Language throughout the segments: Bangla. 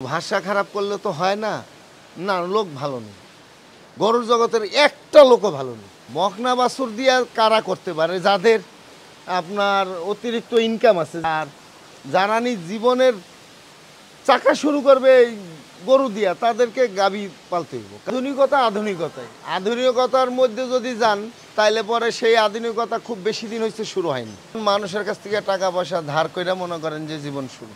ভাষা খারাপ করলে তো হয় না। না, লোক ভালো নেই, গরুর জগতের একটা লোকও ভালো নেই। বকনা বাছুর দিয়ে কারা করতে পারে? যাদের আপনার অতিরিক্ত ইনকাম আছে, আর জানানি জীবনের চাকা শুরু করবে এই গরু দিয়া, তাদেরকে গাভী পালতে হইব। আধুনিকতার মধ্যে যদি যান, তাইলে পরে সেই আধুনিকতা খুব বেশি দিন হয়েছে শুরু হয়নি। মানুষের কাছ থেকে টাকা পয়সা ধার কইরা মনে করেন যে জীবন শুরু।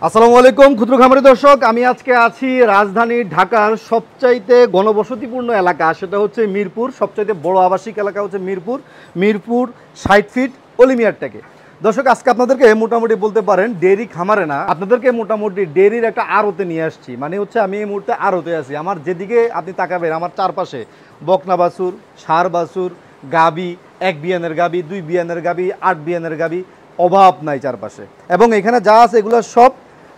আসসালামু আলাইকুম ক্ষুদ্র খামারি দর্শক, আমি আজকে আছি রাজধানী ঢাকার সবচাইতে ঘনবসতিপূর্ণ এলাকা, সেটা হচ্ছে মিরপুর। সবচাইতে বড় আবাসিক এলাকা হচ্ছে মিরপুর 60 ফিট অলিমিয়ারটাকে। দর্শক, আজকে আপনাদেরকে মোটামুটি বলতে পারেন ডেইরি খামারে না, আপনাদেরকে মোটামুটি ডেইরির একটা আড়তে নিয়ে আসছি। মানে হচ্ছে আমি এই মুহূর্তে আড়তে আছি। আমার যেদিকে আপনি তাকাবেন, আমার চারপাশে বকনা বাছুর, ষাঁড় বাছুর, গাবি, 1 বিয়ানের গাবি, 2 বিয়ানের গাবি, 8 বিয়ানের গাবি, অভাব নাই চারপাশে। এবং এখানে যা আছে এগুলো সব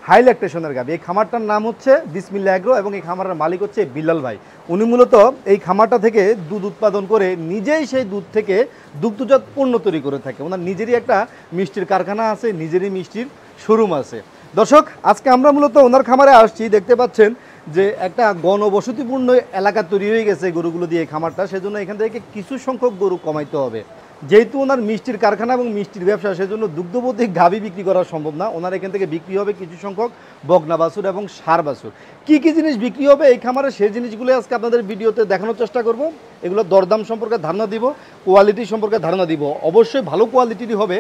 হাই ল্যাকটেশনের গাবি। এই খামারটার নাম হচ্ছে বিসমিল্লাহ এগ্রো এবং এই খামারের মালিক হচ্ছে বিল্লাল ভাই। উনি মূলত এই খামারটা থেকে দুধ উৎপাদন করে নিজেই সেই দুধ থেকে দুগ্ধজাত পণ্য তৈরি করে থাকে। ওনার নিজেরই একটা মিষ্টির কারখানা আছে, নিজেরই মিষ্টির শোরুম আছে। দর্শক, আজকে আমরা মূলত ওনার খামারে আসছি। দেখতে পাচ্ছেন যে একটা ঘনবসতিপূর্ণ এলাকা তৈরি হয়ে গেছে গরুগুলো দিয়ে খামারটা, সেজন্য এখান থেকে কিছু সংখ্যক গরু কমাইতে হবে। যেহেতু ওনার মিষ্টির কারখানা এবং মিষ্টির ব্যবসা, সেজন্য দুগ্ধবতী গাভী বিক্রি করা সম্ভব না। ওনার এখান থেকে বিক্রি হবে কিছু সংখ্যক বকনা বাছুর এবং ষাঁড় বাছুর। কী কী জিনিস বিক্রি হবে এই খামারে, সেই জিনিসগুলো আজকে আপনাদের ভিডিওতে দেখানোর চেষ্টা করব। এগুলো দরদাম সম্পর্কে ধারণা দিব, কোয়ালিটি সম্পর্কে ধারণা দিব। অবশ্যই ভালো কোয়ালিটিরই হবে।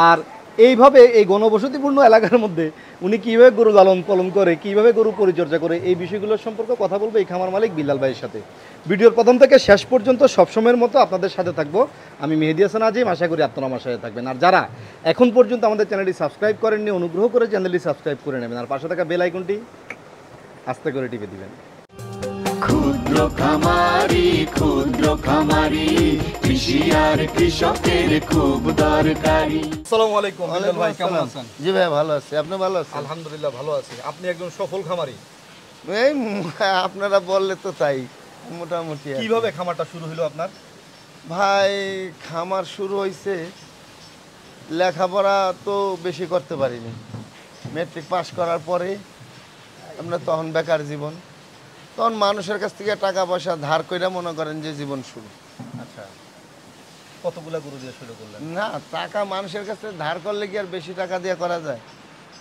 আর এইভাবে এই ঘনবসতিপূর্ণ এলাকার মধ্যে উনি কীভাবে গরু লালন পালন করে, কীভাবে গরু পরিচর্যা করে, এই বিষয়গুলোর সম্পর্কে কথা বলবো এই খামার মালিক বিল্লাল ভাইয়ের সাথে। ভিডিওর প্রথম থেকে শেষ পর্যন্ত সবসময়ের মতো আপনাদের সাথে থাকবো আমি মেহেদী হাসান আজিম। আশা করি আপনারা আমার সাথে থাকবেন। আর যারা এখন পর্যন্ত আমাদের চ্যানেলটি সাবস্ক্রাইব করেননি, অনুগ্রহ করে চ্যানেলটি সাবস্ক্রাইব করে নেবেন। আর পাশে থাকা বেল আইকনটি আস্তে করে টিপে দিবেন। ক্ষুদ্র খামারি কৃষি আর কৃষকের খুব দরকারি। আসসালামু আলাইকুম বিল্লাল ভাই, কেমন আছেন? জি ভাই, ভালো আছি। আপনি ভালো আছেন? আলহামদুলিল্লাহ ভালো আছি। আপনি একজন সফল খামারি। এই আপনারা বললে তো তাই, মোটামুটি। কিভাবে খামারটা শুরু হলো আপনার? ভাই, খামার শুরু হয়েছে, লেখাপড়া তো বেশি করতে পারিনি। মেট্রিক পাস করার পরে আপনার তখন বেকার জীবন, তখন মানুষের কাছ থেকে টাকা পয়সা ধার কইরা মনে করেন যে জীবন শুরু। আচ্ছা, কতগুলা গরু দিয়ে শুরু করলেন? না, টাকা মানুষের কাছে ধার করলে কি আর বেশি টাকা দিয়ে করা যায়?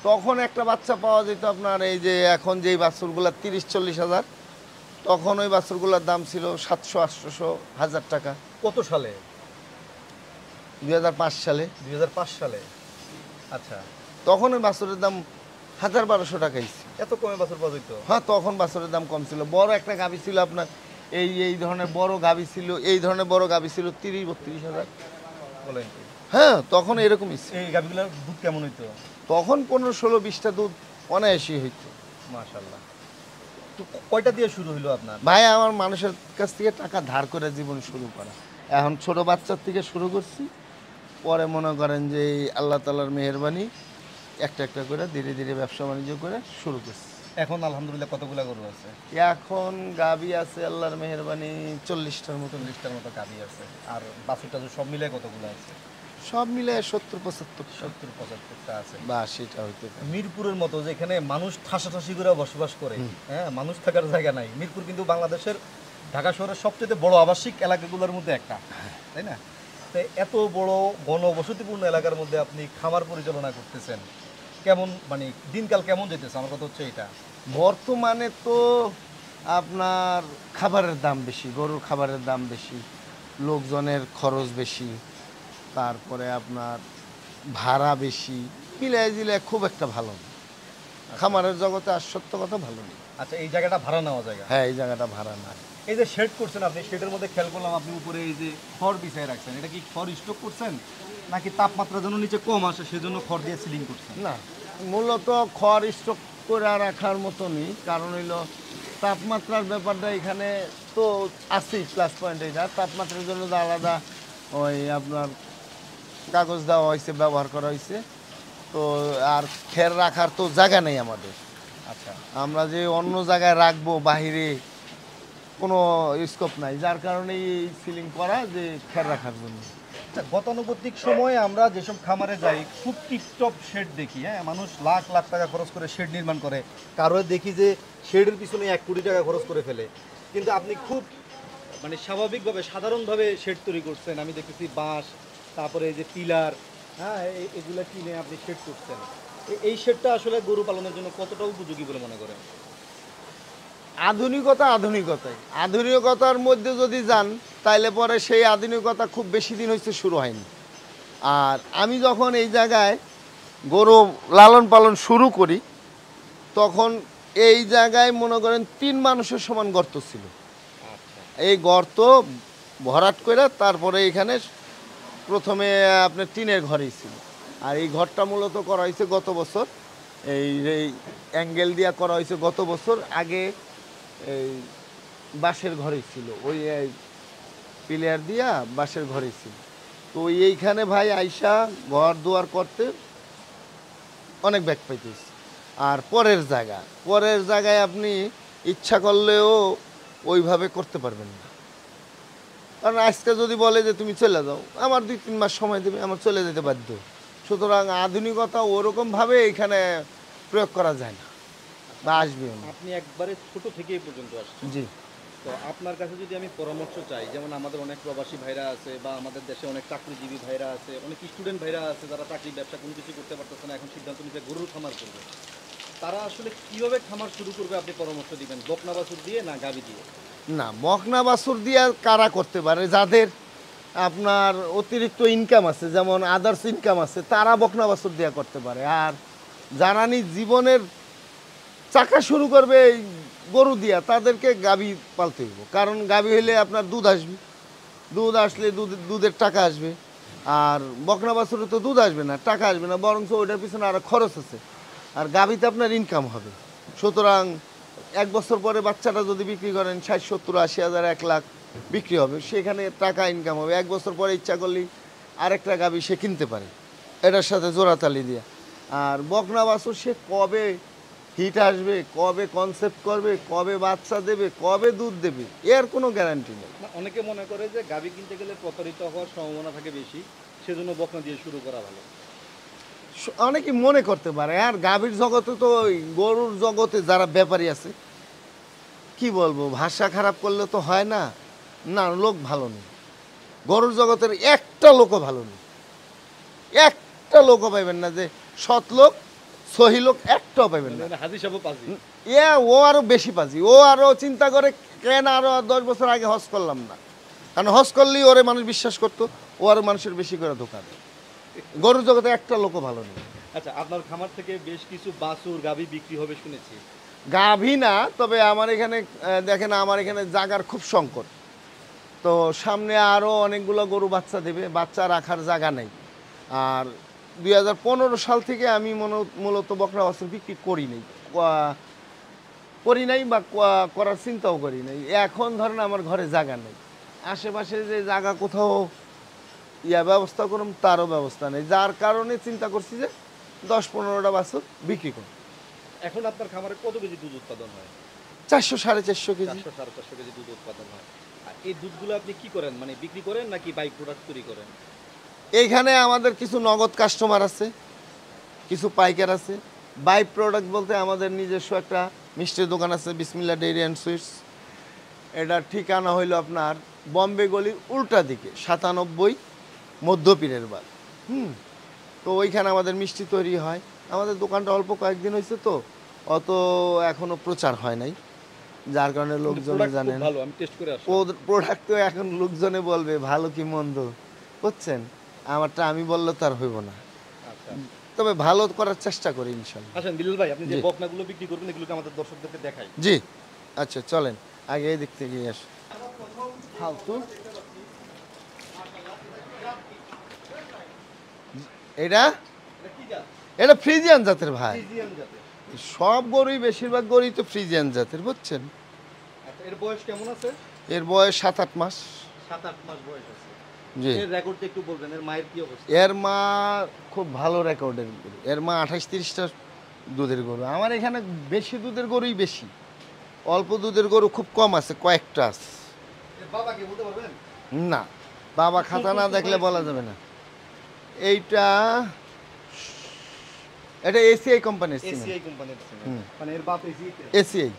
তখন একটা বাচ্চা পাওয়া যেত আপনার, এই যে এখন যেই বাছুরগুলা 30-40 হাজার, তখন ওই বাছুরগুলোর দাম ছিল 700-800-1000 টাকা। কত সালে? 2005 সালে। 2005 সালে। আচ্ছা, তখন ওই বাছুরের দাম 1000-1200 টাকাই ছিল। এত কমে বাছুর পাওয়া যেত? হ্যাঁ, তখন বাছুরের দাম কম ছিল। বড় একটা গাভী ছিল আপনার, এই ধরনের বড় গাভী ছিল, এই ধরনের বড় গাভী ছিল 30-32 হাজার। বলেন? হ্যাঁ, তখন এরকমই ছিল। এই গাভীগুলোর দুধ কেমন হইতো? তখন 15-16-20টা দুধ অনায়াসই হইতো। মাশাআল্লাহ। তো কয়টা দিয়ে শুরু হলো আপনার? ভাই, আমার মানুষের কাছ থেকে টাকা ধার করে জীবন শুরু করা। এখন ছোট বাচ্চার থেকে শুরু করছি, পরে মনে করেন যে এই আল্লাহ তাআলার মেহেরবানি একটা একটা করে ধীরে ধীরে ব্যবসা বাণিজ্য করে শুরু করছি। এখন আলহামদুলিল্লাহ কতগুলা গরু আছে? এখন গাভী আছে আল্লাহর মেহেরবানি 40টার মতো। 40টার মতো গাভী আছে। আর বাছুর টাছুর সব মিলে কতগুলো আছে? সব মিলে 70-75টা। 70-75টা আছে। বা সেটা হইতে পারে। মিরপুরের মতো যেখানে মানুষ ঠাসাঠাসি করে বসবাস করে, হ্যাঁ, মানুষ থাকার জায়গা নাই। মিরপুর কিন্তু বাংলাদেশের ঢাকা শহরের সবচেয়ে বড় আবাসিক এলাকাগুলোর মধ্যে একটা, তাই না? তো এত বড় ঘনবসতিপূর্ণ এলাকার মধ্যে আপনি খামার পরিচালনা করতেছেন, কেমন মানে দিনকাল কেমন যেতেছে? আমার কথা হচ্ছে এটা। বর্তমানে তো আপনার খাবারের দাম বেশি, গরুর খাবারের দাম বেশি, লোকজনের খরচ বেশি, তারপরে আপনার ভাড়া বেশি, মিলাই জিলে খুব একটা ভালো না। খামারের জগতে আর সত্য কথা ভালো নেই। আচ্ছা, এই জায়গাটা ভাড়া নেওয়া জায়গা? হ্যাঁ, এই জায়গাটা ভাড়া না। এই যে শেড করছেন আপনি, শেডের মধ্যে খেয়াল করলাম আপনি উপরে এই যে খড় বিছায় রাখছেন, এটা কি খড় স্টক করছেন নাকি তাপমাত্রা যেন নিচে কম আসে সেজন্য খড় দিয়ে সিলিং করছেন? না, মূলত খড় স্টক করে রাখার মতনই, কারণ হইল তাপমাত্রার ব্যাপারটা এখানে তো আছেই। প্লাস পয়েন্ট এটা, তাপমাত্রার জন্য তো আলাদা ওই আপনার কাগজ দেওয়া হয়েছে, ব্যবহার করা হয়েছে। তো আর খের রাখার তো জায়গা নেই আমাদের। আচ্ছা, আমরা যে অন্য জায়গায় রাখবো বাহিরে কোনো স্কোপ নাই, যার কারণে এই সিলিং করা যে খের রাখার জন্য। আচ্ছা, গতানুগতিক সময়ে আমরা যেসব খামারে যাই খুব টিপটপ শেড দেখি, হ্যাঁ, মানুষ লাখ লাখ টাকা খরচ করে শেড নির্মাণ করে, কারো দেখি যে শেডের পিছনে 1 কোটি টাকা খরচ করে ফেলে। কিন্তু আপনি খুব মানে স্বাভাবিকভাবে সাধারণভাবে শেড তৈরি করছেন, আমি দেখতেছি বাঁশ, তারপরে এই যে পিলার, হ্যাঁ, এগুলো কিনে আপনি শেড করছেন। এই শেডটা আসলে গরু পালনের জন্য কতটা উপযোগী বলে মনে করেন? আধুনিকতার মধ্যে যদি যান তাইলে পরে সেই আধুনিকতা খুব বেশি দিন হচ্ছে শুরু হয়নি। আর আমি যখন এই জায়গায় গরু লালন পালন শুরু করি তখন এই জায়গায় মনে করেন 3 মানুষের সমান গর্ত ছিল। এই গর্ত ভরাট করে তারপরে এখানে প্রথমে আপনার টিনের ঘরেই ছিল। আর এই ঘরটা মূলত করা হয়েছে গত বছর, এই অ্যাঙ্গেল দিয়া করা হয়েছে গত বছর। আগে এই বাঁশের ঘরেই ছিল, ওই পিলার দিয়া বাঁশের ঘরেই ছিল। তো এইখানে ভাই আইসা ঘর দুয়ার করতে অনেক ব্যাগ পাইতেছি। আর পরের জায়গায় আপনি ইচ্ছা করলেও ওইভাবে করতে পারবেন না। কারণ আজকে যদি বলে যে তুমি চলে যাও, আমার 2-3 মাস সময় দেবে, আমার চলে যেতে বাধ্য। সুতরাং আধুনিকতা ওরকমভাবে এখানে প্রয়োগ করা যায় না বা আসবে না। আপনি একবারে ছোট থেকে এই পর্যন্ত আসছেন। জি। তো আপনার কাছে যদি আমি পরামর্শ চাই, যেমন আমাদের অনেক প্রবাসী ভাইরা আছে বা আমাদের দেশে অনেক চাকরিজীবী ভাইরা আছে, অনেক স্টুডেন্ট ভাইরা আছে যারা চাকরি ব্যবসা কোনো কিছু করতে পারতেছে না, এখন সিদ্ধান্ত নিতে গরুর খামার করবে, তারা আসলে কিভাবে খামার শুরু করবে আপনি পরামর্শ দিবেন? বকনা বাছুর দিয়ে না গাভী দিয়ে? না, বকনা বাছুর দিয়ে কারা করতে পারে? যাদের আপনার অতিরিক্ত ইনকাম আছে, যেমন আদার্স ইনকাম আছে, তারা বকনা বাছুর দিয়ে করতে পারে। আর যারা জীবনের চাকা শুরু করবে এই গরু দিয়া, তাদেরকে গাভী পালতে হইব। কারণ গাভী হইলে আপনার দুধ আসবে, দুধ আসলে দুধের টাকা আসবে। আর বকনা বাছুরে তো দুধ আসবে না, টাকা আসবে না, বরঞ্চ ওইটার পিছনে আরও খরচ আছে। আর গাভীতে আপনার ইনকাম হবে। সুতরাং 1 বছর পরে বাচ্চাটা যদি বিক্রি করেন 60, 70, 80 হাজার, 1 লাখ বিক্রি হবে, সেখানে টাকা ইনকাম হবে। 1 বছর পরে ইচ্ছা করলেই আরেকটা গাভী সে কিনতে পারে এটার সাথে জোড়াতালি দিয়ে। আর বকনা বাছুর সে কবে হিট আসবে, কবে কনসেপ্ট করবে, কবে বাচ্চা দেবে, কবে দুধ দেবে, এর কোনো গ্যারান্টি নেই। অনেকে মনে করে যে গাভী কিনতে গেলে প্রতারিত হওয়ার সম্ভাবনা থাকে বেশি, সেজন্য বকনা দিয়ে শুরু করা ভালো। অনেকে মনে করতে পারে। আর গাভীর জগতে তো ওই গরুর জগতে যারা ব্যাপারী আছে, কি বলবো, ভাষা খারাপ করলে তো হয় না, না লোক ভালো নেই। গরুর জগতের একটা লোকও ভালো নেই, একটা লোকও পাইবেন না যে সৎ লোক, সহি লোক একটাও পাইবেন না। হাজি সাহেব পাজি, ও আরো বেশি পাজি, ও আরো চিন্তা করে কেন আরো 10 বছর আগে হজ করলাম না। কারণ হজ করলেই ওরে মানুষ বিশ্বাস করতো, ও আরো মানুষের বেশি করে ধোকা দেয়। গরুর জগতে একটা লোকও ভালো নেই। আচ্ছা, আপনার খামার থেকে বেশ কিছু বাছুর গাভী বিক্রি হবে শুনেছি। গাভী না, তবে আমার এখানে দেখেন, আমার এখানে জায়গার খুব সংকট। তো সামনে আরও অনেকগুলো গরু বাচ্চা দেবে, বাচ্চা রাখার জায়গা নেই। আর 2015 সাল থেকে আমি মূলত বকনা বাছুর বিক্রি করি নাই বা করার চিন্তাও করি নাই। এখন ধরেন আমার ঘরে জায়গা নেই, আশেপাশে যে জায়গা কোথাও ব্যবস্থা করুন তারও ব্যবস্থা নেই, যার কারণে চিন্তা করছি যে 10-15টা বাছুর বিক্রি করব। এখন আপনার খামারে কত কেজি দুধ উৎপাদন হয়? 400-450 কেজি। 400-450 কেজি দুধ উৎপাদন হয়। আর এই দুধগুলো আপনি কি করেন, মানে বিক্রি করেন নাকি বাই প্রোডাক্ট তৈরি করেন? এইখানে আমাদের কিছু নগদ কাস্টমার আছে, কিছু পাইকার আছে। বাই প্রোডাক্ট বলতে আমাদের নিজস্ব একটা মিষ্টির দোকান আছে, বিসমিল্লাহ ডেইরি অ্যান্ড সুইটস। এটার ঠিকানা হইল আপনার বম্বে গলির উল্টা দিকে 97 মধ্যপীরের বাগ। তো ওইখানে আমাদের মিষ্টি তৈরি হয়। আমাদের দোকানটা অল্প কয়েকদিন হয়েছে, তো অত এখনো প্রচার হয় নাই, যার কারণে লোকজনে জানেন। প্রোডাক্ট তো এখন লোকজনে বলবে ভালো কি মন্দ, বুঝছেন, আমারটা আমি বললে তো আর হইব না। তবে ভালো করার চেষ্টা করি ইনশাআল্লাহ। আচ্ছা বিল্লাল ভাই, আপনি যে বকনাগুলো বিক্রি করবেন এগুলোকে আমাদের দর্শকদেরকে দেখাই। জি আচ্ছা, চলেন আগে এই দিক থেকে আসি। ফালতু এটা ফ্রিজিয়ান জাতের ভাই। সব গরুই, বেশিরভাগ গরুই তো ফ্রিজিয়ান জাতের, বুঝছেন। এর বয়স কেমন আছে? এর বয়স 7-8 মাস। 7-8 মাস বয়স আছে। জি। এর রেকর্ডটা একটু বলবেন, এর মায়ের কি অবস্থা? এর মা খুব ভালো রেকর্ডের গরু। এর মা 28-30টা দুধের গরু। আমার এখানে বেশি দুধের গরুই বেশি, অল্প দুধের গরু খুব কম আছে, কয়েকটা আছে। এর বাবা কি বলতে পারবেন? না, বাবা খাতা না দেখলে বলা যাবে না। এইটা এটা এসিআই কোম্পানির সিমেন্ট। এসিআই কোম্পানির সিমেন্ট, মানে এর বাপ এসিআই। এসিআই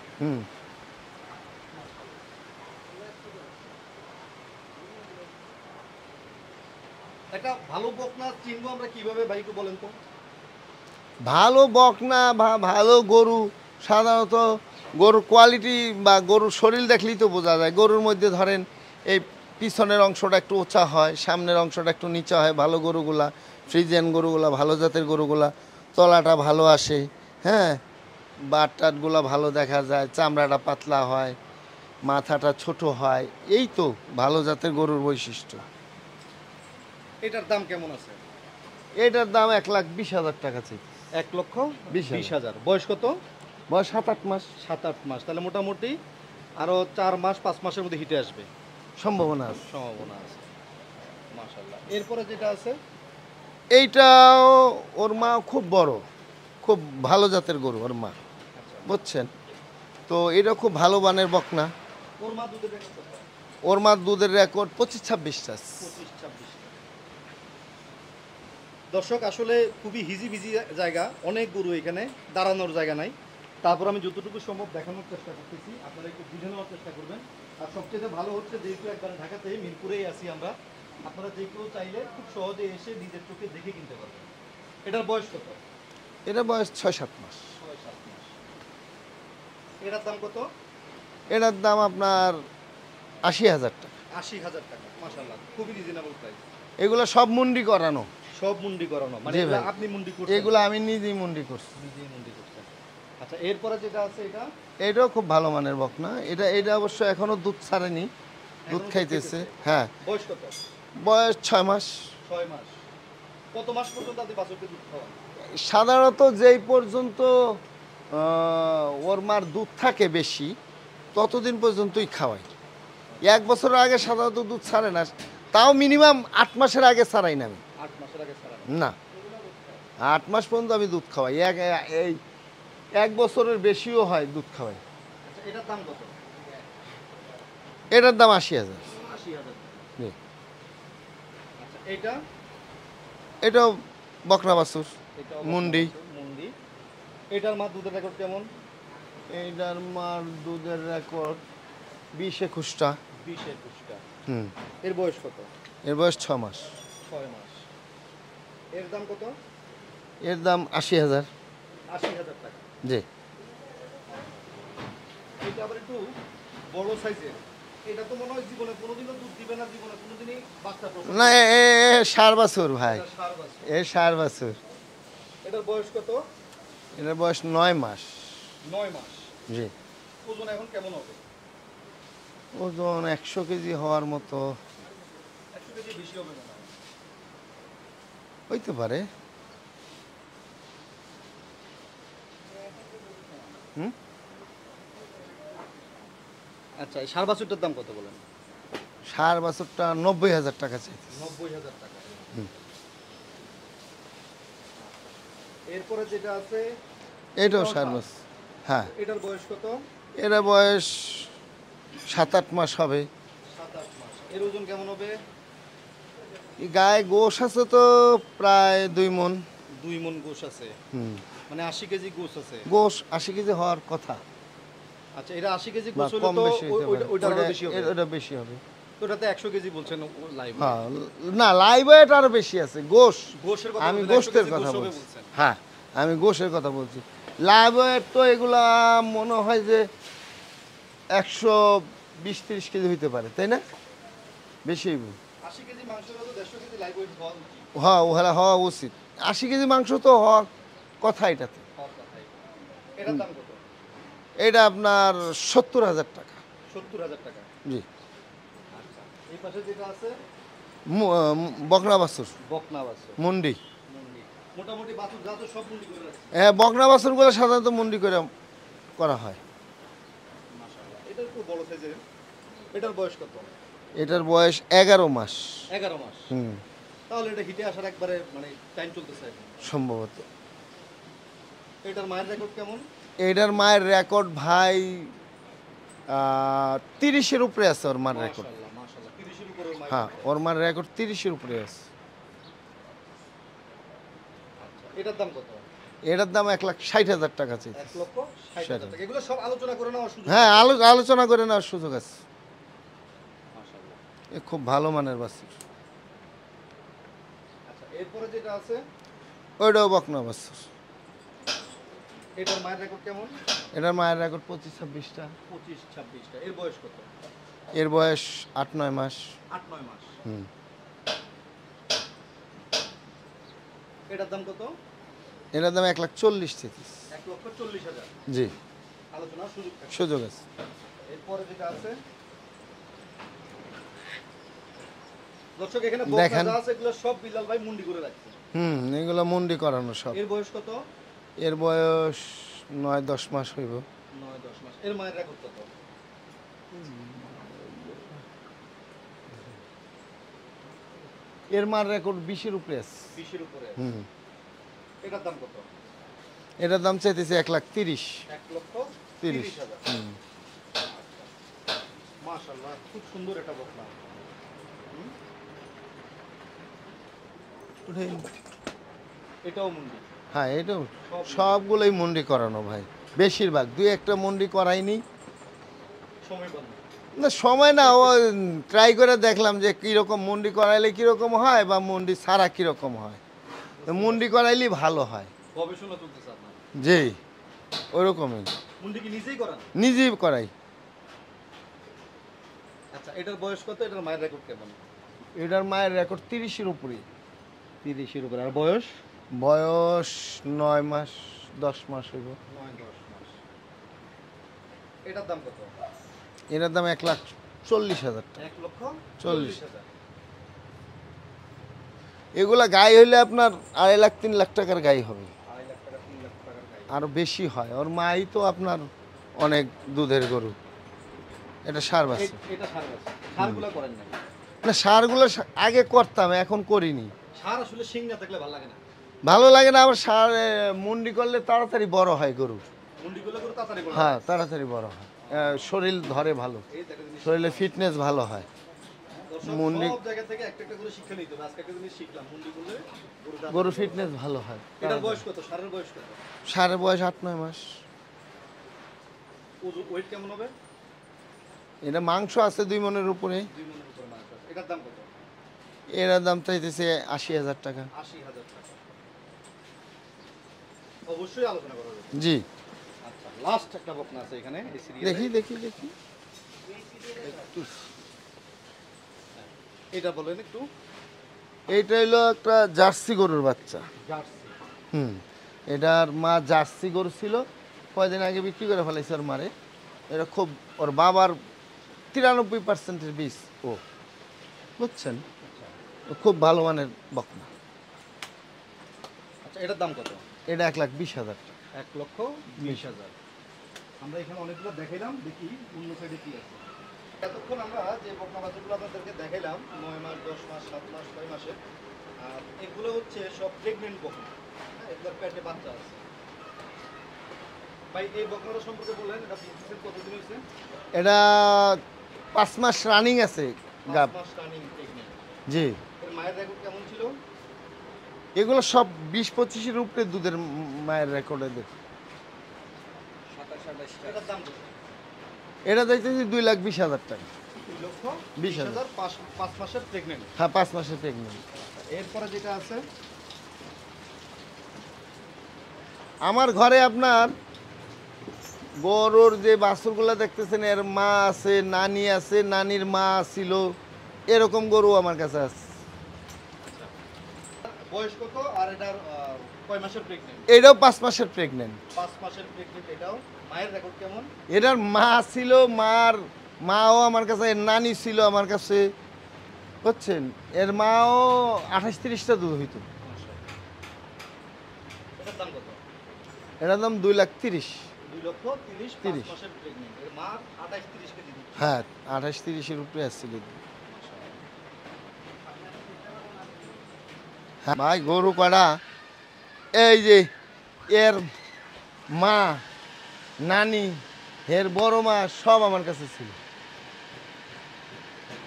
একটা ভালো বকনা চিনবো আমরা কিভাবে ভাই একটু বলেন তো? ভালো বকনা বা ভালো গরু সাধারণত গরুর কোয়ালিটি বা গরুর শরীর দেখলেই তো বোঝা যায়। গরুর মধ্যে ধরেন এই পিছনের অংশটা একটু উঁচা হয়, সামনের অংশটা একটু নিচা হয়। ভালো গরুগুলা, ফ্রিজিয়ান গরুগুলা, ভালো জাতের গরুগুলা তলাটা ভালো আসে, হ্যাঁ, বাট টাটগুলা ভালো দেখা যায়, চামড়াটা পাতলা হয়, মাথাটা ছোট হয়। এই তো ভালো জাতের গরুর বৈশিষ্ট্য। এটার দাম কেমন আছে? এটার দাম 1,20,000 টাকা চাই। 1,20,000। বয়স কত? বয়স 7-8 মাস। 7-8 মাস, তাহলে মোটামুটি আরো 4 মাস 5 মাসের মধ্যে হিটে আসবে সম্ভাবনা আছে। সম্ভাবনা আছে। মাশাআল্লাহ। এরপরে যেটা আছে এইটাও ওর মা খুব বড়, খুব ভালো জাতের গরু ওর মা, বুঝছেন তো। এটা খুব ভালো মানের বকনা। ওর মা দুধের রেকর্ড কত? ওর মা দুধের রেকর্ড 25-26 25-26। দর্শক আসলে খুবই হিজিবিজি জায়গা, অনেক গরু এখানে, দাঁড়ানোর জায়গা নাই। তারপর আমি যতটুকু সম্ভব দেখানোর চেষ্টা করতেছি, আপনারা একটু বুঝে নেওয়ার চেষ্টা করবেন। আর সবচেয়ে ভালো হচ্ছে যেহেতু একবারে ঢাকাতে মিরপুরেই আছি আমরা, আপনারা যে কেউ চাইলে খুব সহজে এসে নিজের চোখে দেখে কিনতে পারবেন। এটার বয়স কত? এটা বয়স 6-7 মাস। 6-7 মাস। এটার দাম কত? এটার দাম আপনার 80,000 টাকা। 80,000 টাকা। মাশাআল্লাহ, খুবই রিজনেবল প্রাইস। এগুলো সব মুন্ডি করানো। সব মুন্ডি করানো, মানে জি এগুলো ভাই। আপনি মুন্ডি করছেন? এগুলো আমি নিজেই মুন্ডি করছি। নিজেই মুন্ডি করছেন। আচ্ছা, এরপরে যেটা আছে এটা? এটাও খুব ভালো মানের বকনা। এটা অবশ্য এখনো দুধ ছাড়েনি, দুধ এখনো খাইতেছে। খাইতেছে। হ্যাঁ, বয়স কত? বয়স 6 মাস। 6 মাস। কত মাস পর্যন্ত আপনি বাছুরকে দুধ খাওয়ান? সাধারণত যেই পর্যন্ত ওর মার দুধ থাকে বেশি, ততদিন পর্যন্তই খাওয়াই। 1 বছরের আগে সাধারণত দুধ ছাড়ে না, তাও মিনিমাম 8 মাসের আগে ছাড়াই না আমি। 8 মাসের আগে ছাড়া? না, 8 মাস পর্যন্ত আমি দুধ খাওয়াই। এই 1 বছরের বেশিও হয় দুধ খাওয়াই। আচ্ছা, এটার দাম কত? এটার দাম 80,000। 80,000। জি। আচ্ছা, এটা? এটাও বকনা বাছুর, এটা মুন্ডি। মুন্ডি। এটার মা দুধের রেকর্ড কেমন? এইটার মার দুধের রেকর্ড 20-21টা। 20-21টা। হুম। এর বয়স কত? এর বয়স 6 মাস। 6 মাস। এর দাম কত? এর দাম 80,000। 80,000 টাকা। জি। এটা আবার একটু বড় সাইজের। এটা তো মনে হয় জীবনে কোনোদিনও দুধ দিবে না, জীবনে কোনোদিনই বাচ্চা প্রসব না, ষাঁড় বাছুর ভাই, এটা ষাঁড় বাছুর। ষাঁড় বাছুর। এটার বয়স কত? এটার বয়স 9 মাস। 9 মাস। জি। ওজন এখন কেমন হবে? ওজন 100 কেজি হওয়ার মতো 100 কেজি বেশি হবে না? হইতে পারে। হুম। আচ্ছা, এই ষাঁড় বাছুরটার দাম কত বলেন? ষাঁড় বাছুরটা 90,000 টাকা চাইছে। 90,000 টাকা। হুম। এরপরে যেটা আছে এটাও ষাঁড় বাছুর। হ্যাঁ, এটার বয়স কত? এরা বয়স 7-8 মাস হবে। 7-8 মাস। এর ওজন কেমন হবে? এই গায়ে গোশ আছে তো প্রায় 2 মণ। 2 মণ গোশ আছে, হুম। মানে 80 কেজি গোশ আছে। গোশ 80 কেজি হওয়ার কথা, আচ্ছা, এটা 80 কেজি বা গোশ হলে কম তো বেশি হতে পারে। ওইটা আরো বেশি হবে। ওটা বেশি হবে। তো ওটাতে 100 কেজি বলছেন লাইভ। হ্যাঁ, না, লাইভ ওয়েট আরো বেশি আছে। গোশ, গোশের কথা আমি বলছেন, 100 গোশতের কেজি কথা গোশ হবে বলছি। বলছেন। হ্যাঁ, আমি গোশের কথা বলছি। লাইভ ওয়েট তো এগুলা মনে হয় যে 120-30 কেজি হইতে পারে, তাই না? বেশি হইব। 80 কেজি মাংস হলে তো 150 কেজি লাইভ ওয়েট হওয়া উচিত। হ্যাঁ, ওরা হওয়া উচিত। 80 কেজি মাংস তো হওয়া কথা এটাতে। হওয়ার কথাই। এটার দাম কত? এটা আপনার 70,000 টাকা। 70,000 টাকা। জি। আচ্ছা, এই পাশে যেটা আছে বকনা বাছুর, বকনা বাছুর। মুন্ডি। মুন্ডি। মোটামুটি বাছুর যা তো সব মুন্ডি করে রাখছে। হ্যাঁ, বকনা বাছুরগুলো সাধারণত মুন্ডি করে করা হয়। মাশাআল্লাহ। এটা একটু বড় সাইজের। এটার বয়স কত? এটার বয়স 11 মাস। 11 মাস। হুম। তাহলে এটা হিটে আসার একবারে মানে টাইম চলতেছে এখন। সম্ভবত। এটার মায়ের রেকর্ড কেমন? এটার মায়ের রেকর্ড ভাই 30-এর উপরে আছে ওর মার রেকর্ড। মাশাআল্লাহ, মাশাআল্লাহ। 30 এর উপরে হ্যাঁ ওর মার রেকর্ড 30-এর উপরে আছে। এটার দাম কত? এটার দাম 1,60,000 টাকা চাই। 1,60,000 টাকা। এগুলো সব আলোচনা করে নেওয়ার সুযোগ। হ্যাঁ আলোচনা করে নেওয়ার সুযোগ আছে। মাশাআল্লাহ। এ খুব ভালো মানের বাছুর। আচ্ছা এরপরে যেটা আছে ওইটাও বকনা বাছুর। এটার মায়ের রেকর্ড কেমন? এটার মায়ের রেকর্ড 25-26টা। 25-26টা। এর বয়স কত? এর বয়স 8-9 মাস। 8-9 মাস। হুম। এটার দাম কত? এটার দাম 1,40,000 চাইতেছি। 1,40,000। জি আলোচনার সুযোগ থাকে। সুযোগ আছে। এরপরে যেটা আছে দর্শক এখানে দেখেন। বকনা যা আছে এগুলো সব বিলাল ভাই মুন্ডি করে রাখছে। এগুলো মুন্ডি করানো সব। এর বয়স কত? এর বয়স 9-10 মাস হইব। 9-10 মাস। এর মায়ের রেকর্ড কত? এর মার রেকর্ড 20-এর উপরে আছে। 20-এর উপরে। হুম। এটার দাম কত? এটার দাম চাইতেছে 1,30,000। 1,30,000। হুম। মাশাআল্লাহ খুব সুন্দর এটা বকনা। এটাও মুন্ডি। হ্যাঁ এটাও সবগুলোই মুন্ডি করানো ভাই, বেশিরভাগ। 2-1টা মুন্ডি করাইনি। সময় বন্ধ। না সময় না, ও ট্রাই করে দেখলাম যে কীরকম মুন্ডি করাইলে কীরকম হয় বা মুন্ডি ছাড়া কীরকম হয়। তো মুন্ডি করাইলেই ভালো হয়। গবেষণা চলতেছে আপনার। জি ওরকমই মুন্ডি কি নিজেই করান? নিজেই করাই। আচ্ছা এটার বয়স কত? এটার মায়ের রেকর্ড কেমন? এটার মায়ের রেকর্ড 30-এর উপরে। 30-এর উপরে। আর বয়স? বয়স 9-10 মাস হইব। 9-10 মাস। এটার দাম কত? এটার দাম 1,40,000 টাকা। 1,40,000। এগুলা গাই হইলে আপনার 2.5-3 লাখ টাকার গাই হবে। 2.5 লাখ টাকা 3 লাখ টাকার গাড়ি। আরো বেশি হয়। ওর মাই তো আপনার অনেক দুধের গরু। এটা সার বাচ্চা। এটা সার আছে। সারগুলো করেন না? না সারগুলো আগে করতাম, এখন করিনি। সার আসলে শিং না থাকলে ভালো লাগে না। ভালো লাগে না, আবার সার মুন্ডি করলে তাড়াতাড়ি বড় হয় গরু। মুন্ডিগুলো করে তাড়াতাড়ি বড়। হ্যাঁ তাড়াতাড়ি বড় হয়। শরীর ধরে ভালো, এই দেখেন জিনিস। শরীরে ফিটনেস ভালো হয়। মুন্ডি সব জায়গা থেকে একটা একটা করে শিক্ষা নিতে হবে। আজকে একটা জিনিস শিখলাম মুন্ডি করলে গরু ফিটনেস ভালো হয়। এটার বয়স কত? সারের বয়স কত? সারের বয়স 8-9 মাস। ওয়েট কেমন হবে? এটা মাংস আছে 2 মণের উপরে। 2 মণের উপরে মাংস আছে। এটার দাম কত? এর দাম চাইতেছে 80,000 টাকা। 80,000 টাকা। অবশ্যই আলোচনা করা যাবে। জি আচ্ছা লাস্ট একটা বকনা আছে এখানে এই সিরিয়ালে। দেখি একটু এটা বলেন একটু। এইটা হইলো একটা জার্সি গরুর বাচ্চা। জার্সি। এটার মা জার্সি গরু ছিল, কয়দিন আগে বিক্রি করে ফেলাইছে ওর মারে। এটা খুব ওর বাবার 93%-এর বীজ ও, বুঝছেন? ও খুব ভালো মানের বকনা। আচ্ছা এটার দাম কত? এটা 1,20,000 টাকা। 1,20,000। আমরা এখানে অনেকগুলো দেখাইলাম, দেখি অন্য সাইডে কি আছে। এতক্ষণ আমরা যে বকনা বাছুরগুলো আপনাদেরকে দেখাইলাম 9 মাস 10 মাস 7 মাস 6 মাসে, আর এগুলো হচ্ছে সব প্রেগনেন্ট বকনা। হ্যাঁ এগুলোর পেটে বাচ্চা আছে। ভাই এই বকনাটা সম্পর্কে বললেন, এটা প্রিন্সেসের কতদিন হয়েছে? এটা 5 মাস রানিং আছে 5 গাব। মাস রানিং প্রেগনেন্ট। জি এর মায়ের রেকর্ড কেমন ছিল? এগুলো সব 20-25-এর উপরে দুধের মায়ের রেকর্ডে দেখ। 27-28 এটার দাম কত? এটা দেখতেছি 2,20,000 টাকা। 2,20,000 5 মাসের প্রেগনেন্ট। হ্যাঁ 5 মাসের প্রেগনেন্ট। এরপরে যেটা আছে আমার ঘরে আপনার গরুর যে বাছুরগুলো দেখতেছেন, এর মা আছে, নানি আছে, নানির মা ছিল, এরকম গরু আমার কাছে আছে। বয়স কত আর এটার কয় মাসের প্রেগনেন্ট? এটাও 5 মাসের প্রেগনেন্ট। 5 মাসের প্রেগনেন্ট এটাও। মায়ের রেকর্ড কেমন? এটার মা ছিল, মাও আমার কাছে, এর নানি ছিল আমার কাছে, বুঝছেন? এর মাও 28-30টা দুধ হইতো। এটার দাম কত? এটার দাম 2,30,000। 2,30,000 5 মাসের প্রেগনেন্ট। এর মা 28-30 কেজি দুধ। হ্যাঁ 28-30-এর উপরে আসছিল। হ্যাঁ ভাই গরু কড়া, এই যে এর মা, নানি, এর বড় মা সব আমার কাছে ছিল।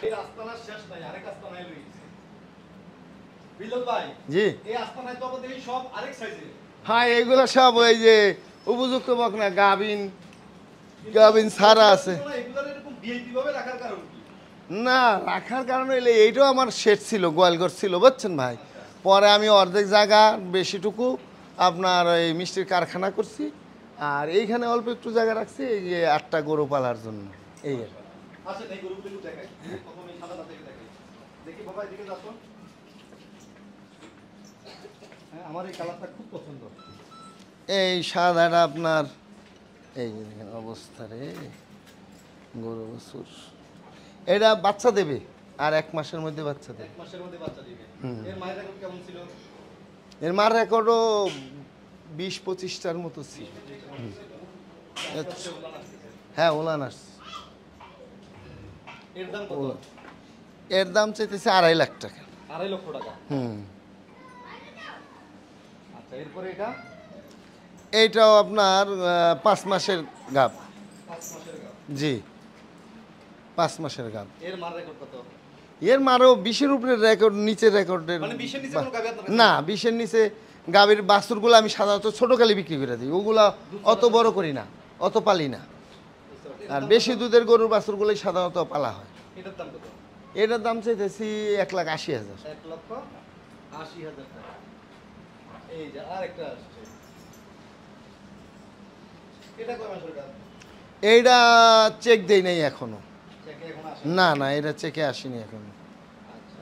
এই আস্তানা শেষ নাই, আরেক আস্তানায় রয়েছে। বিল্লাল ভাই, জি এই আস্তানায় তো আমাদের এই সব আরেক সাইজের। হ্যাঁ এইগুলো সব ওই যে উপযুক্ত বকনা গাভিন ছাড়া আছে। এগুলোর এরকম ভিআইপি ভাবে রাখার কারণ কি? না রাখার কারণে হইলে এইটাও আমার শেড ছিল, গোয়ালঘর ছিল বুঝছেন ভাই। পরে আমি অর্ধেক জায়গা বেশিটুকু আপনার এই মিষ্টির কারখানা করছি, আর এইখানে অল্প একটু জায়গা রাখছি এই যে 8টা গরু পালার জন্য। এই আর কি। আচ্ছা এই গরুগুলো একটু দেখাই। প্রথমে সাদাটা থেকে দেখাই। দেখি বাবা এদিকে যাচ্ছেন। হ্যাঁ আমার এই কালারটা খুব পছন্দ। এই সাদাটা আপনার এই যে দেখেন অবস্থা রে, গরু বছর এটা বাচ্চা দেবে, আর 1 মাসের মধ্যে বাচ্চা দেবে। 1 মাসের মধ্যে বাচ্চা দিবে। হুম। এর মায়ের রেকর্ড কেমন ছিল? এর মার রেকর্ডও 20-25টার মতো ছিল। হ্যাঁ ওলান আসছে। এর দাম কত? ওলান। এর দাম চাইতেছে 2.5 লাখ টাকা। 2.5 লক্ষ টাকা। হুম। আচ্ছা এরপরে এটা এইটাও আপনার 5 মাসের গাব। 5 মাসের গাব। জি 5 মাসের গাব। এর মার রেকর্ড কত? এর মারও 20-এর উপরে রেকর্ড, নিচের রেকর্ডের মানে 20 এর নিচে কোনো গাবি আপনার কাছে না। 20-এর নিচে গাভীর বাছুরগুলো আমি সাধারণত ছোট কালে বিক্রি করে দিই, ওগুলা অত বড় করি না, অত পালি না। আর বেশি দুধের গরুর বাছুরগুলোই সাধারণত পালা হয়। এটার দাম কত? এটার দাম চাইতেছি 1,80,000। 1,80,000 টাকা। এই যে আরেকটা আসছে। এটা কয় মাসের গাব? এইটা চেক দেই নাই এখনো। চেকে এখন আসে। না না এটা চেকে আসেনি এখনো। আচ্ছা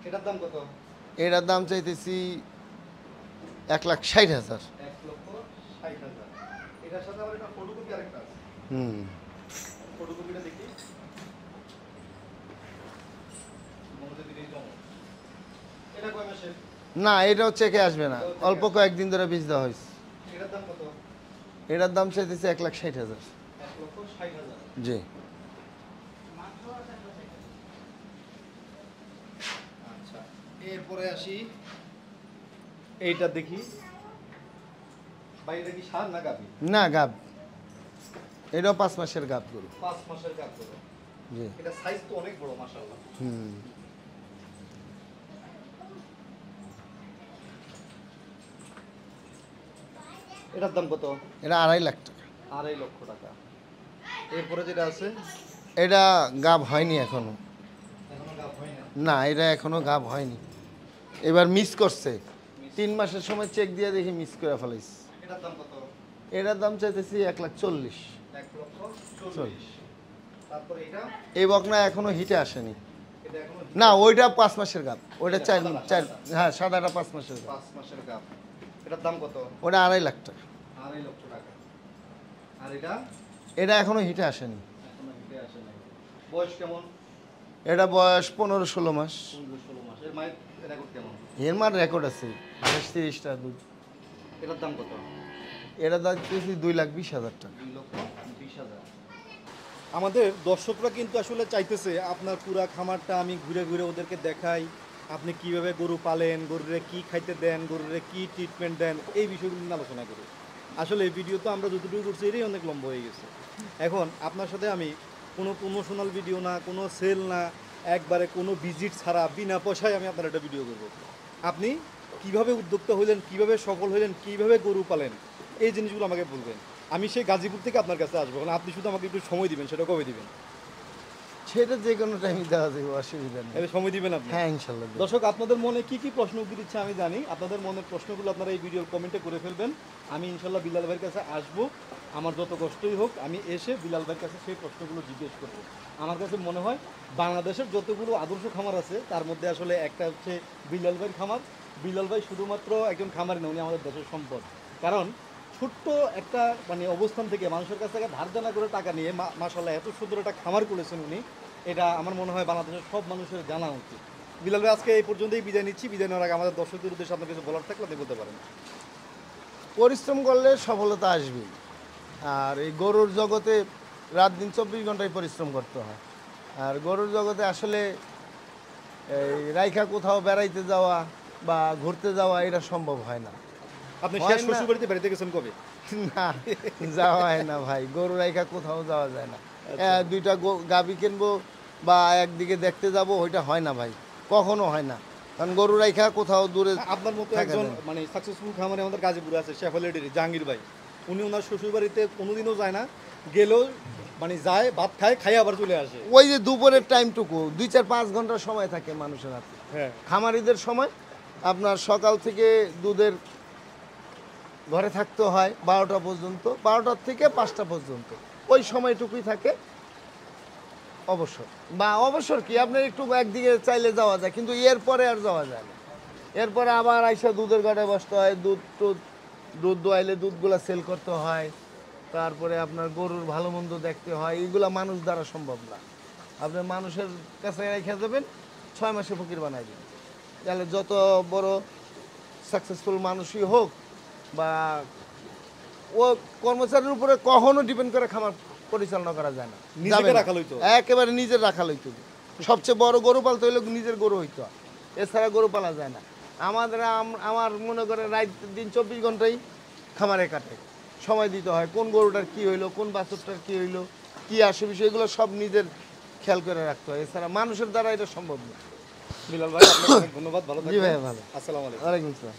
এটার দাম কত? এটার দাম চাইতেছি 1,60,000। 1,60,000। এটার সাথে আবার একটা ফটোকপি আরেকটা আছে। হুম। ফটোকপিটা দেখি। মনে দিলে জমা। এটা কয় মাসের? না এটাও চেকে আসবে না, অল্প কয়েকদিন ধরে বীজ দেওয়া হয়েছে। এটার দাম কত? এটার দাম চাইতেছি 1,60,000। 1,60,000। জি। আচ্ছা এরপরে আসি এইটা দেখি। ভাই এটা কি সার না গাবি? না গাব, এটাও 5 মাসের গাব গরু। 5 মাসের গাব গরু। জি। এটা সাইজ তো অনেক বড় মাশাআল্লাহ। হুম। এটার দাম কত? এটা 2.5 লাখ টাকা। 2.5 লক্ষ টাকা। এরপরে যেটা আছে এটা গাব হয়নি এখনো। এখনো গাব হয় না। না এটা এখনো গাব হয়নি, এবার মিস করছে। 3 মাসের সময় চেক দিয়ে দেখি মিস করে ফেলাইছে। এটার দাম কত? এটার দাম চাইতেছি 1,40,000। 1,40,000। তারপরে এটা এই বকনা এখনো হিটে আসেনি। এটা এখনো না ওইটা 5 মাসের গাব, ওইটা এটা 4 সাদাটা। হ্যাঁ সাদাটা 5 মাসের গাব। 5 মাসের গাব। এটার দাম কত? ওটা 2.5 লাখ টাকা। 2.5 লক্ষ টাকা। আর এটা এটা এখনো হিটে আসেনি। এখনো হিটে আসে নাই। বয়স কেমন? এটা বয়স 15-16 মাস। 15-16 মাস। এর মায়ের রেকর্ড কেমন? এর মার রেকর্ড আছে 30টা দুধ। এটার দাম কত? এটা দাম দিয়েছি 2,20,000 টাকা। 2,20,000। আমাদের দর্শকরা কিন্তু আসলে চাইতেছে আপনার পুরা খামারটা আমি ঘুরে ঘুরে ওদেরকে দেখাই, আপনি কিভাবে গরু পালেন, গরুরে কি খাইতে দেন, গরুরে কি ট্রিটমেন্ট দেন, এই বিষয়গুলো নিয়ে আলোচনা করি। আসলে এই ভিডিও তো আমরা যতটুকু করছি এটাই অনেক লম্বা হয়ে গেছে। এখন আপনার সাথে আমি কোনো প্রমোশনাল ভিডিও না, কোনো সেল না, একবারে কোনো ভিজিট ছাড়া বিনা পয়সায় আমি আপনার একটা ভিডিও করব। আপনি কিভাবে উদ্যোক্তা হইলেন, কিভাবে সফল হইলেন, কিভাবে গরু পালেন, এই জিনিসগুলো আমাকে বলবেন। আমি সেই গাজীপুর থেকে আপনার কাছে আসবো, কারণ আপনি শুধু আমাকে একটু সময় দিবেন। সেটা কবে দিবেন? সেটা যে কোনো টাইমে দেওয়া যাবে, অসুবিধা নেই। এবার সময় দিবেন আপনি? হ্যাঁ ইনশাল্লাহ দেব। দর্শক আপনাদের মনে কি কি প্রশ্ন উঠতে ইচ্ছা আমি জানি, আপনাদের মনের প্রশ্নগুলো আপনারা এই ভিডিওর কমেন্টে করে ফেলবেন। আমি ইনশাল্লাহ বিলাল ভাইয়ের কাছে আসবো, আমার যত কষ্টই হোক আমি এসে বিলাল ভাইয়ের কাছে সেই প্রশ্নগুলো জিজ্ঞেস করবো। আমার কাছে মনে হয় বাংলাদেশের যতগুলো আদর্শ খামার আছে তার মধ্যে আসলে একটা হচ্ছে বিলাল ভাইয়ের খামার। বিলাল ভাই শুধুমাত্র একজন খামারই না, উনি আমাদের দেশের সম্পদ। কারণ ছোট্ট একটা মানে অবস্থান থেকে মানুষের কাছ থেকে ধার দেনা করে টাকা নিয়ে মাশাআল্লাহ এত সুন্দর একটা খামার করেছেন উনি। এটা আমার মনে হয় বাংলাদেশের সব মানুষের জানা উচিত। বিলাল ভাই আজকে এই পর্যন্তই বিদায় নিচ্ছি। বিদায় নেওয়ার আগে আমাদের দর্শকদের উদ্দেশ্যে আপনার কিছু বলার থাকলে আপনি বলতে পারেন। পরিশ্রম করলে সফলতা আসবে। আর এই গরুর জগতে রাত দিন 24 ঘন্টায় পরিশ্রম করতে হয়। আর গরুর জগতে আসলে এই রাইখা কোথাও বেড়াইতে যাওয়া বা ঘুরতে যাওয়া এটা সম্ভব হয় না। আপনি হয় শেষ না। শ্বশুর বাড়িতে বেড়াতে গেছেন কবে? না যাওয়া হয় না ভাই, গরু রাইখা কোথাও যাওয়া যায় না। 2টা গাভী কিনবো, বা একদিকে দেখতে যাব ওইটা হয় না ভাই, কখনো হয় না। কারণ গরু রাইখা কোথাও দূরে আপনার মতো থাকা একজন যায় না। মানে সাকসেসফুল খামারে আমাদের গাজীপুরে আছে শেফালি ডেরি জাহাঙ্গীর ভাই, উনি ওনার শ্বশুর বাড়িতে কোনোদিনও যায় না, গেলেও মানে যায় ভাত খায়, খাই আবার চলে আসে। ওই যে দুপুরের টাইমটুকু 2-4-5 ঘন্টা সময় থাকে মানুষের হাতে। হ্যাঁ খামারিদের সময় আপনার সকাল থেকে দুধের ঘরে থাকতে হয় 12টা পর্যন্ত, 12টার থেকে 5টা পর্যন্ত ওই সময়টুকুই থাকে অবসর। বা অবসর কি আপনার একটু একদিকে চাইলে যাওয়া যায়, কিন্তু এরপরে আর যাওয়া যায় না। এরপরে আবার আইসা দুধের ঘরে বসতে হয়, দুধ দোয়াইলে দুধগুলা সেল করতে হয়, তারপরে আপনার গরুর ভালো মন্দ দেখতে হয়, এইগুলা মানুষ দ্বারা সম্ভব না। আপনি মানুষের কাছে রেখে দেবেন 6 মাসে ফকির বানাই দেবেন। তাহলে যত বড় সাকসেসফুল মানুষই হোক বা ও কর্মচারীর উপরে কখনো ডিপেন্ড করে খামার পরিচালনা করা যায় না। নিজেকে যাবে না। রাখাল হইতো। একেবারে নিজের রাখাল হইতো। সবচেয়ে বড় গরু পালতে হইলে নিজের গরু হইতো, এছাড়া গরু পালা যায় না। আমার মনে করে রাত দিন 24 ঘন্টাই খামারে কাটে, সময় দিতে হয় কোন গরুটার কি হইলো, কোন বাছুরটার কি হইলো, কি আসে বিষয়, এগুলো সব নিজের খেয়াল করে রাখতে হয়। এছাড়া মানুষের দ্বারা এটা সম্ভব না। বিলাল ভাই আপনাকে অনেক ধন্যবাদ, ভালো জি থাকবেন। ভাই, ভালো। আসসালামু আলাইকুম। ওয়ালাইকুম আসসালাম।